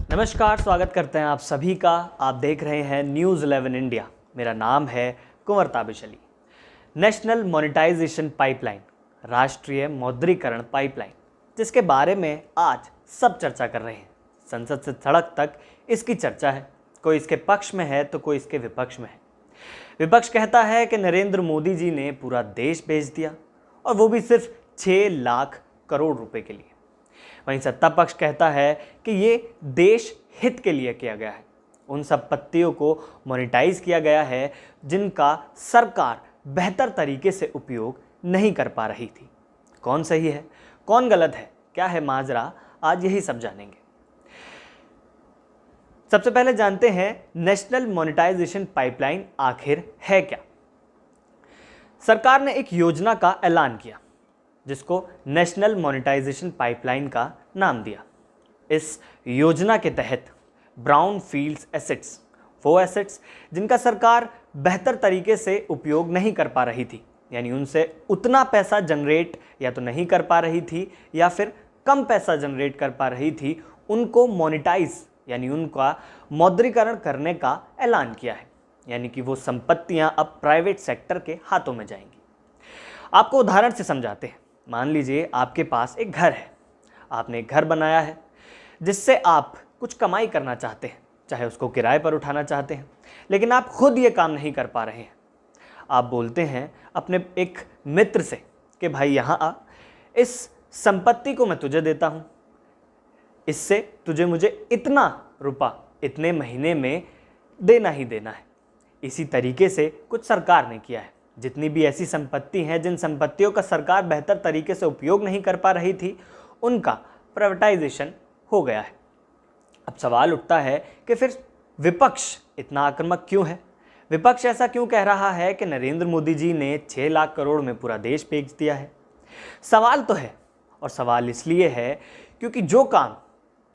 नमस्कार, स्वागत करते हैं आप सभी का। आप देख रहे हैं न्यूज़ 11 इंडिया। मेरा नाम है Kunwar Tabish Ali. National monetization pipeline, राष्ट्रीय मौद्रीकरण पाइपलाइन, जिसके बारे में आज सब चर्चा कर रहे हैं। संसद से सड़क तक इसकी चर्चा है। कोई इसके पक्ष में है तो कोई इसके विपक्ष में है। विपक्ष कहता है कि नरेंद्र मोदी जी ने पूरा देश बेच दिया, और वो भी सिर्फ 6 लाख करोड़ रुपए के लिए। वहीं सत्ता पक्ष कहता है कि ये देश हित के लिए किया गया है। उन संपत्तियों को मोनेटाइज किया गया है जिनका सरकार बेहतर तरीके से उपयोग नहीं कर पा रही थी। कौन सही है, कौन गलत है, क्या है माजरा, आज यही सब जानेंगे। सबसे पहले जानते हैं नेशनल मोनेटाइजेशन पाइपलाइन आखिर है क्या। सरकार ने एक योजना का ऐलान किया जिसको नेशनल मोनेटाइजेशन पाइपलाइन का नाम दिया। इस योजना के तहत ब्राउन फील्ड्स एसेट्स, वो एसेट्स जिनका सरकार बेहतर तरीके से उपयोग नहीं कर पा रही थी, यानी उनसे उतना पैसा जनरेट या तो नहीं कर पा रही थी या फिर कम पैसा जनरेट कर पा रही थी, उनको मोनेटाइज यानी उनका मौद्रीकरण करने का ऐलान किया है। यानी कि वो संपत्तियां अब प्राइवेट सेक्टर के हाथों में जाएंगी। आपको उदाहरण से समझाते हैं। मान लीजिए आपके पास एक घर है, आपने एक घर बनाया है जिससे आप कुछ कमाई करना चाहते हैं, चाहे उसको किराए पर उठाना चाहते हैं, लेकिन आप खुद ये काम नहीं कर पा रहे हैं। आप बोलते हैं अपने एक मित्र से कि भाई यहाँ आ, इस संपत्ति को मैं तुझे देता हूँ, इससे तुझे मुझे इतना रुपया इतने महीने में देना ही देना है। इसी तरीके से कुछ सरकार ने किया है। जितनी भी ऐसी संपत्ति हैं जिन संपत्तियों का सरकार बेहतर तरीके से उपयोग नहीं कर पा रही थी, उनका प्राइवेटाइजेशन हो गया है। अब सवाल उठता है कि फिर विपक्ष इतना आक्रामक क्यों है? विपक्ष ऐसा क्यों कह रहा है कि नरेंद्र मोदी जी ने 6 लाख करोड़ में पूरा देश बेच दिया है? सवाल तो है, और सवाल इसलिए है क्योंकि जो काम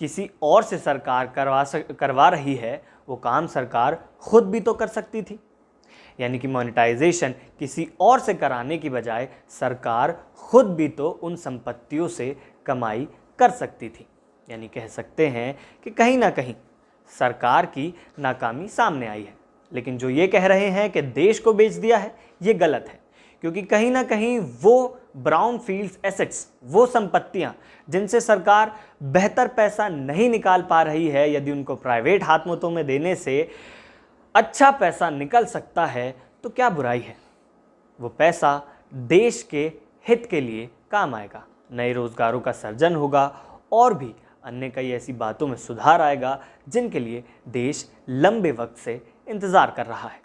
किसी और से सरकार करवा रही है, वो काम सरकार खुद भी तो कर सकती थी। यानी कि मोनेटाइजेशन किसी और से कराने की बजाय सरकार खुद भी तो उन संपत्तियों से कमाई कर सकती थी। यानी कह सकते हैं कि कहीं ना कहीं सरकार की नाकामी सामने आई है। लेकिन जो ये कह रहे हैं कि देश को बेच दिया है, ये गलत है, क्योंकि कहीं ना कहीं वो ब्राउन फील्ड्स एसेट्स, वो संपत्तियां जिनसे सरकार बेहतर पैसा नहीं निकाल पा रही है, यदि उनको प्राइवेट हाथों में देने से अच्छा पैसा निकल सकता है तो क्या बुराई है। वो पैसा देश के हित के लिए काम आएगा, नए रोजगारों का सृजन होगा और भी अन्य कई ऐसी बातों में सुधार आएगा जिनके लिए देश लंबे वक्त से इंतज़ार कर रहा है।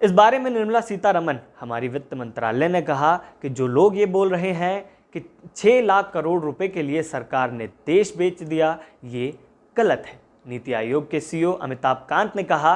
इस बारे में निर्मला सीतारमण, हमारी वित्त मंत्रालय ने कहा कि जो लोग ये बोल रहे हैं कि 6 लाख करोड़ रुपए के लिए सरकार ने देश बेच दिया, ये गलत है। नीति आयोग के सीईओ अमिताभ कांत ने कहा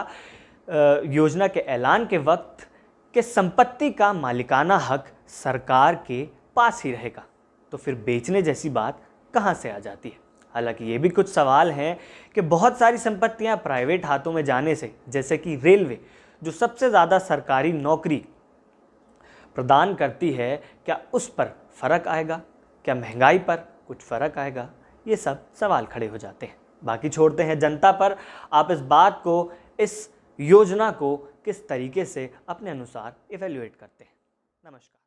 योजना के ऐलान के वक्त कि संपत्ति का मालिकाना हक सरकार के पास ही रहेगा, तो फिर बेचने जैसी बात कहां से आ जाती है। हालांकि ये भी कुछ सवाल हैं कि बहुत सारी संपत्तियां प्राइवेट हाथों में जाने से, जैसे कि रेलवे जो सबसे ज़्यादा सरकारी नौकरी प्रदान करती है, क्या उस पर फर्क आएगा? क्या महंगाई पर कुछ फर्क आएगा? ये सब सवाल खड़े हो जाते हैं। बाकी छोड़ते हैं जनता पर। आप इस बात को, इस योजना को किस तरीके से अपने अनुसार इवैल्यूएट करते हैं। नमस्कार।